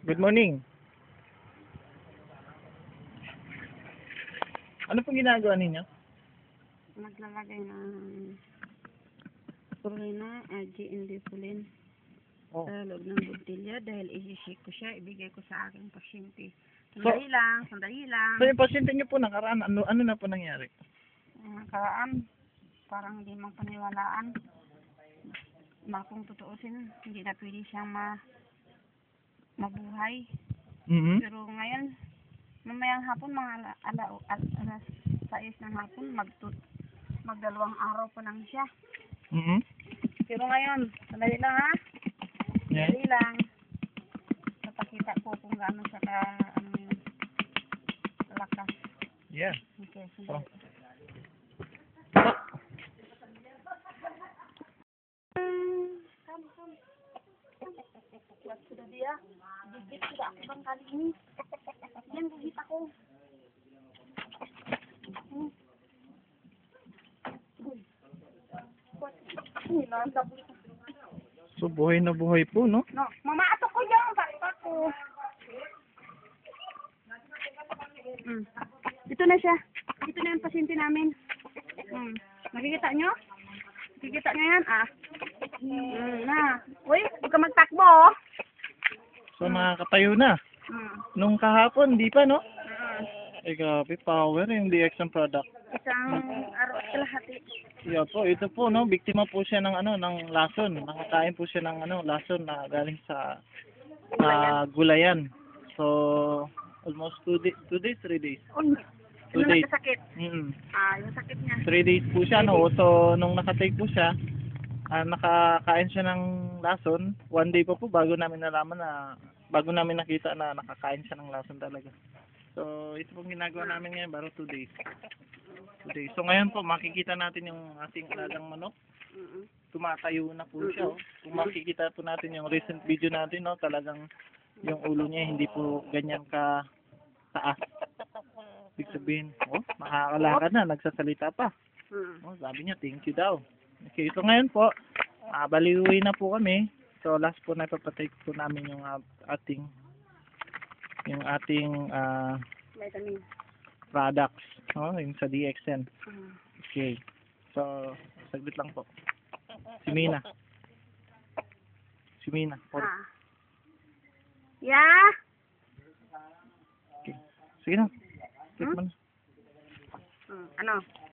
Good morning. Ano pong ginagawa ninyo? Naglalagay ng purina, insulin Oh. sa loob ng botilya dahil i-shake ko siya, ibigay ko sa aking pasyente. Sandali lang. So yung pasyente niyo po nakaraan, ano na po nangyari? Nakaraan, parang hindi man paniwalaan. Kung tutuusin, hindi na pwede siyang mabuhay. Mm-hmm. Pero ngayon, mamayang hapon, mga alas 6 ng hapon, magdalawang araw pa lang siya. Mm-hmm. Pero ngayon, sandali lang ha. Yeah. Sandali lang. Napakita ko kung gaano siya lakas. Yeah. Okay, Oh. sandali. What's the dia? Gigit sudah aku bang kali ini. Yan, gigit ako. So buhay na buhay po, no? No, mama, ato ko dyan. Bakit ako? Dito na siya. Dito na yung pasyente namin. Nakikita nyo? Nakikita nyo yan? Na. Uy, huwag ka magtakbo. So nakakatayo na. Nung kahapon, di pa, no? Eh, grabe, power yung DXM product. Isang araw at kalahati. Yeah po, ito po, no? Biktima po siya ng ng lason. Nakakain po siya ng lason na galing sa gulayan. So, almost 2 days, 3 days. 2 days. Sakit. Mm. Yung sakit niya. 3 days po siya, no? So, nung nakatake po siya, nakakain siya ng lason. 1 day pa po bago namin nakita na nakakain siya ng lason talaga. So, ito pong ginagawa namin ngayon, baro 2 days. 2 days. So, ngayon po, makikita natin yung ating alagang manok. Tumatayo na po siya, oh. Kung makikita po natin yung recent video natin, no, talagang yung ulo niya hindi po ganyan ka taas. Ibig sabihin, oh, makakalakad na, nagsasalita pa. Oh, sabi niya, thank you daw. Okay, so ngayon po, baliwi na po kami. So, last po na ipapatake po namin yung ating Vitamin. products, no, yung sa DXN. Okay. So, saglit lang po. Si Mina. Oh. Yeah. Okay. Sige na. Click mo na. Ano?